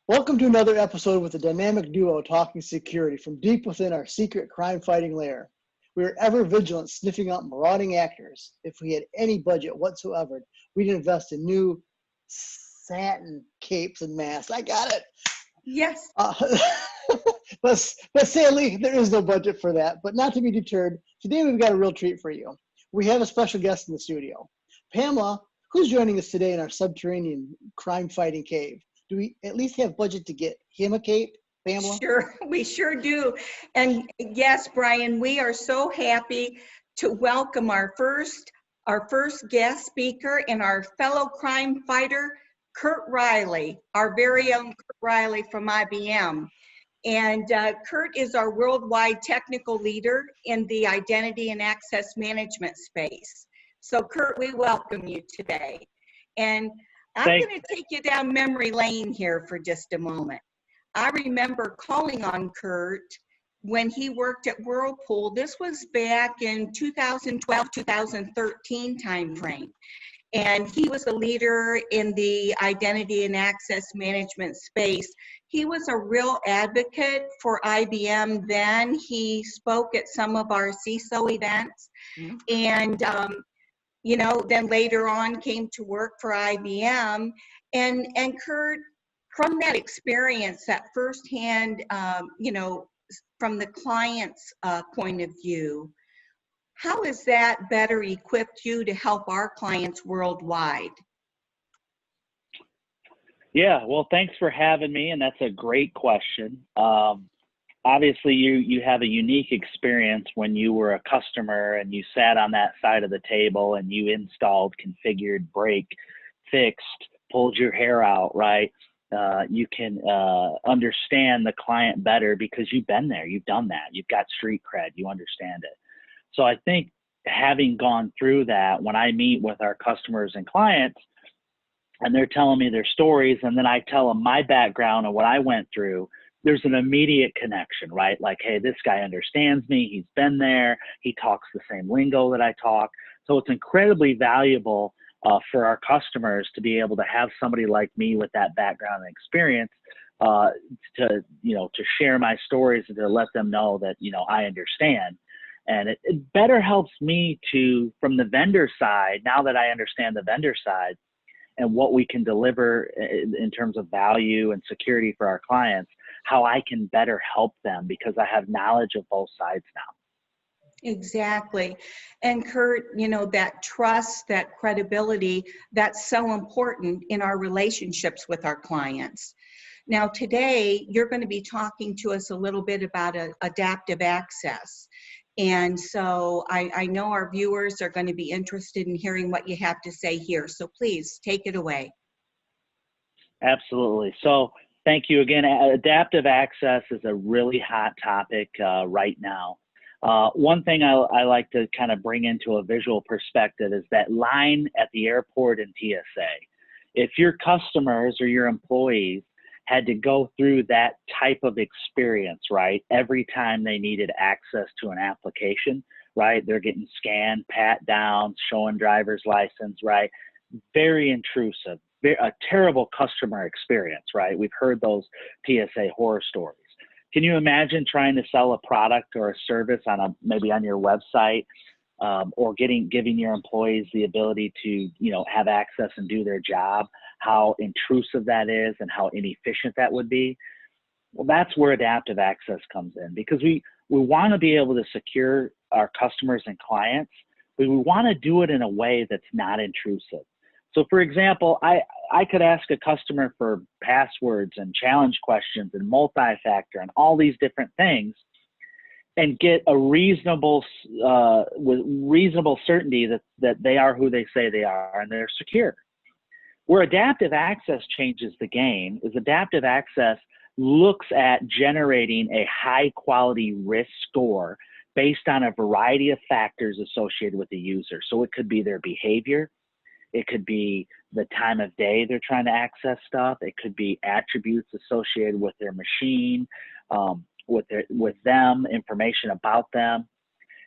Welcome to another episode with the dynamic duo talking security from deep within our secret crime-fighting lair. We are ever vigilant, sniffing out marauding actors. If we had any budget whatsoever, we'd invest in new satin capes and masks. I got it. Yes. But sadly, there is no budget for that. But not to be deterred, today we've got a real treat for you. We have a special guest in the studio. Pamela, who's joining us today in our subterranean crime-fighting cave. Do we at least have budget to get him a cape, Pamela? Sure, we sure do. And yes, Brian, we are so happy to welcome our first guest speaker and our fellow crime fighter, Kurt Riley, our very own Kurt Riley from IBM. And Kurt is our worldwide technical leader in the identity and access management space. So Kurt, we welcome you today. And I'm going to take you down memory lane here for just a moment. I remember calling on Kurt when he worked at Whirlpool. This was back in 2012, 2013 timeframe. And he was a leader in the identity and access management space. He was a real advocate for IBM then. He spoke at some of our CISO events. And you know, then later on came to work for IBM. And Kurt, from that experience, that firsthand, you know, from the client's point of view, how has that better equipped you to help our clients worldwide? Yeah, well, thanks for having me, and that's a great question. Obviously, you have a unique experience when you were a customer and you sat on that side of the table and you installed, configured, break, fixed, pulled your hair out, right? You can understand the client better because you've been there, you've done that, you've got street cred, you understand it. So I think having gone through that, when I meet with our customers and clients and they're telling me their stories and then I tell them my background and what I went through, there's an immediate connection, right? Like, hey, this guy understands me. He's been there. He talks the same lingo that I talk. So it's incredibly valuable for our customers to be able to have somebody like me with that background and experience to share my stories and to let them know that, you know, I understand. And it better helps me to, from the vendor side, now that I understand the vendor side and what we can deliver in terms of value and security for our clients, how I can better help them because I have knowledge of both sides now. Exactly. And Kurt, you know, that trust, that credibility, that's so important in our relationships with our clients. Now, today, you're going to be talking to us a little bit about adaptive access. And so I know our viewers are going to be interested in hearing what you have to say here. So please take it away. Absolutely. So thank you again. Adaptive access is a really hot topic right now. One thing I like to kind of bring into a visual perspective is that line at the airport in TSA. If your customers or your employees had to go through that type of experience, right, every time they needed access to an application, right, they're getting scanned, pat down, showing driver's license, right, very intrusive. A terrible customer experience, right? We've heard those TSA horror stories. Can you imagine trying to sell a product or a service on maybe on your website, or giving your employees the ability to, you know, have access and do their job? How intrusive that is and how inefficient that would be. Well, that's where adaptive access comes in, because we want to be able to secure our customers and clients, but we want to do it in a way that's not intrusive. So for example, I could ask a customer for passwords and challenge questions and multi-factor and all these different things and get a reasonable, with reasonable certainty that they are who they say they are and they're secure. Where adaptive access changes the game is adaptive access looks at generating a high quality risk score based on a variety of factors associated with the user. So it could be their behavior. It could be the time of day they're trying to access stuff. It could be attributes associated with their machine, with them, information about them.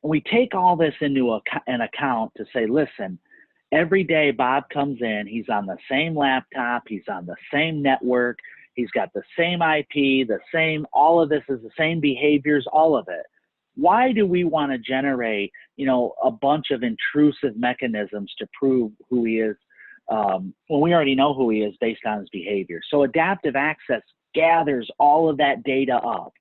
And we take all this into an account to say, listen, every day Bob comes in, he's on the same laptop, he's on the same network, He's got the same IP, the same, all of this is the same behaviors, all of it. Why do we want to generate, a bunch of intrusive mechanisms to prove who he is when we already know who he is based on his behavior? So adaptive access gathers all of that data up,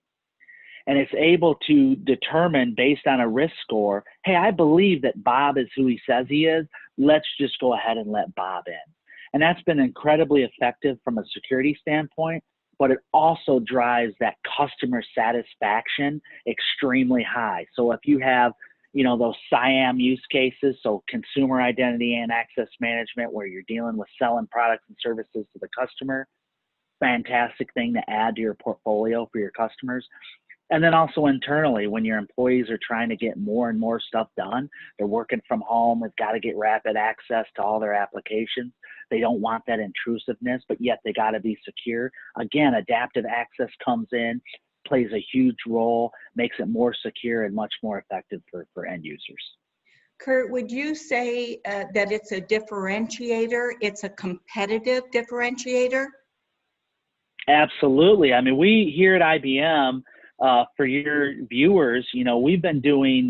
and it's able to determine based on a risk score, hey, I believe that Bob is who he says he is. Let's just go ahead and let Bob in. And that's been incredibly effective from a security standpoint, but it also drives that customer satisfaction extremely high. So if you have, those SIAM use cases, so consumer identity and access management, where you're dealing with selling products and services to the customer, fantastic thing to add to your portfolio for your customers. And then also internally, when your employees are trying to get more and more stuff done, they're working from home, they've got to get rapid access to all their applications. They don't want that intrusiveness, but yet they got to be secure. Again, adaptive access comes in, plays a huge role, makes it more secure and much more effective for end users. Kurt, would you say that it's a differentiator? It's a competitive differentiator? Absolutely. I mean, we here at IBM, for your viewers, we've been doing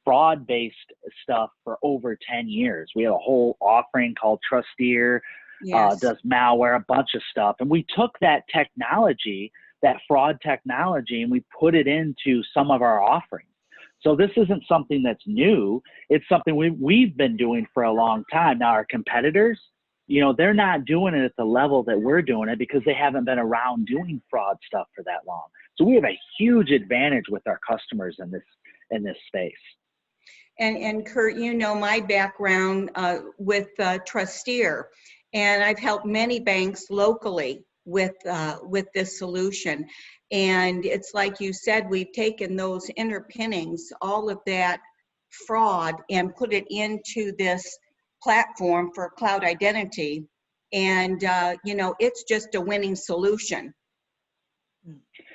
fraud-based stuff for over 10 years. We have a whole offering called Trusteer, Yes. does malware, a bunch of stuff. And we took that technology, that fraud technology, and we put it into some of our offerings. So this isn't something that's new. It's something we've been doing for a long time. Now, our competitors, they're not doing it at the level that we're doing it because they haven't been around doing fraud stuff for that long. So we have a huge advantage with our customers in this space. And Kurt, my background with Trusteer, and I've helped many banks locally with this solution. And it's like you said, we've taken those underpinnings, all of that fraud, and put it into this platform for cloud identity. And, it's just a winning solution.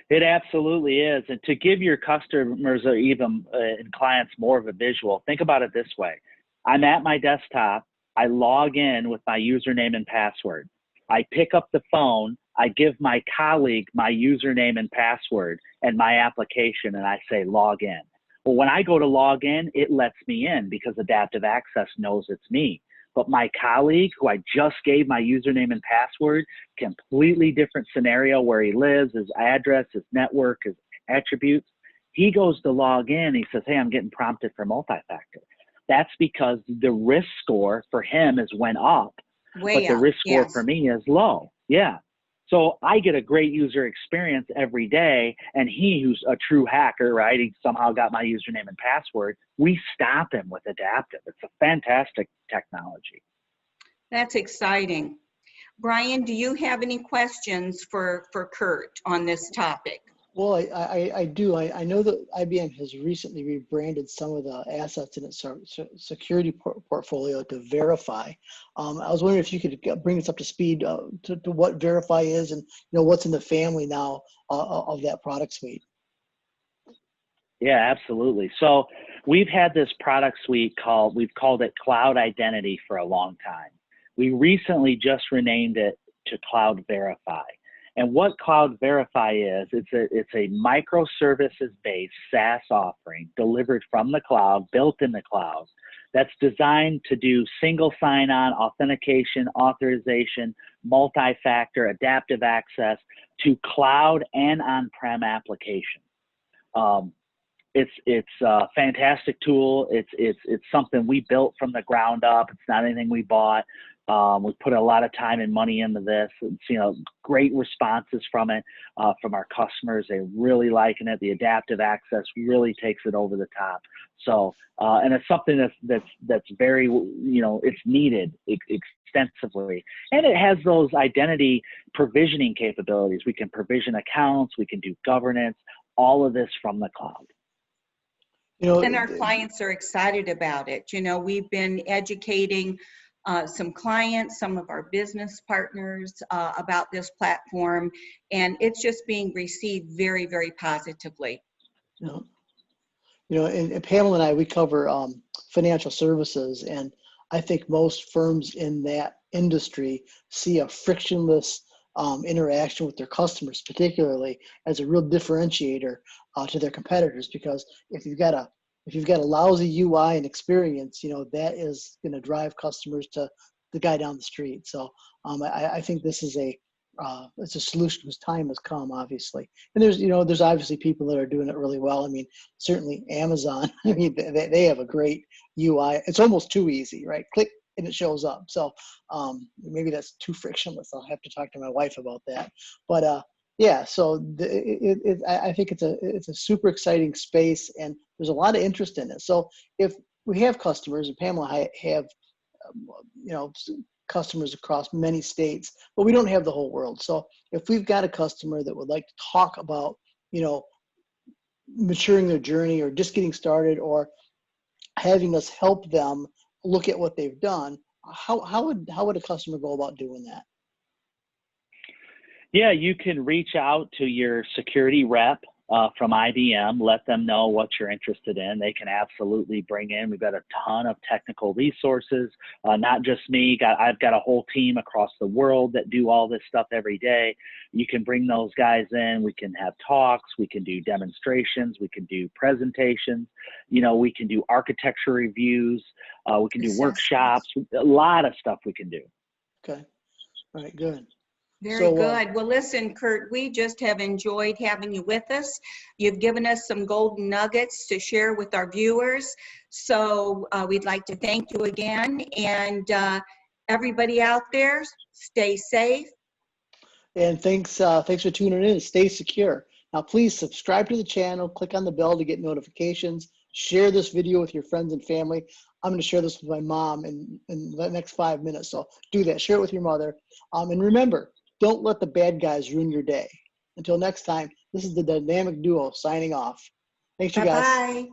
It absolutely is. And to give your customers or even and clients more of a visual, think about it this way. I'm at my desktop. I log in with my username and password. I pick up the phone. I give my colleague my username and password and my application, and I say log in. Well, when I go to log in, it lets me in because adaptive access knows it's me. But my colleague, who I just gave my username and password, completely different scenario where he lives, his address, his network, his attributes, he goes to log in. He says, hey, I'm getting prompted for multi-factor. That's because the risk score for him is went up, but the risk score for me is low. Yeah. So I get a great user experience every day, and he, who's a true hacker, right, he somehow got my username and password, we stop him with adaptive. It's a fantastic technology. That's exciting. Brian, do you have any questions for Kurt on this topic? Well, I do. I know that IBM has recently rebranded some of the assets in its security portfolio to Verify. I was wondering if you could bring us up to speed to what Verify is and what's in the family now of that product suite. Yeah, absolutely. So we've had this product suite we've called it Cloud Identity for a long time. We recently just renamed it to Cloud Verify. And what Cloud Verify is, it's a microservices-based SaaS offering delivered from the cloud, built in the cloud, that's designed to do single sign-on, authentication, authorization, multi-factor, adaptive access to cloud and on-prem applications. It's a fantastic tool. It's something we built from the ground up. It's not anything we bought. We put a lot of time and money into this. It's, great responses from it, from our customers. They're really liking it. The adaptive access really takes it over the top. So, and it's something that's very, it's needed extensively. And it has those identity provisioning capabilities. We can provision accounts. We can do governance, all of this from the cloud. And our clients are excited about it. We've been educating some clients, some of our business partners about this platform, and it's just being received very, very positively. And Pamela and I, we cover financial services, and I think most firms in that industry see a frictionless interaction with their customers, particularly, as a real differentiator to their competitors. Because if you've got a lousy UI and experience, that is going to drive customers to the guy down the street. So I think this is it's a solution whose time has come, obviously. And there's obviously people that are doing it really well. I mean, certainly Amazon. I mean, they have a great UI. It's almost too easy, right? Click and it shows up. So maybe that's too frictionless. I'll have to talk to my wife about that. But yeah, so I think it's a super exciting space, and there's a lot of interest in it. So if we have customers, and Pamela have customers across many states, but we don't have the whole world. So if we've got a customer that would like to talk about, maturing their journey or just getting started or having us help them look at what they've done, how would a customer go about doing that? Yeah, you can reach out to your security rep from IBM, let them know what you're interested in. They can absolutely bring in. We've got a ton of technical resources, not just me. I've got a whole team across the world that do all this stuff every day. You can bring those guys in. We can have talks. We can do demonstrations. We can do presentations. We can do architecture reviews. We can do workshops. A lot of stuff we can do. Okay. All right, good. Very good. Well, listen, Kurt, we just have enjoyed having you with us. You've given us some golden nuggets to share with our viewers. So we'd like to thank you again. And everybody out there, stay safe. And thanks for tuning in. Stay secure. Now, please subscribe to the channel. Click on the bell to get notifications. Share this video with your friends and family. I'm going to share this with my mom in the next 5 minutes. So do that. Share it with your mother. And remember, don't let the bad guys ruin your day. Until next time, this is the Dynamic Duo signing off. Thanks, you guys. Bye-bye.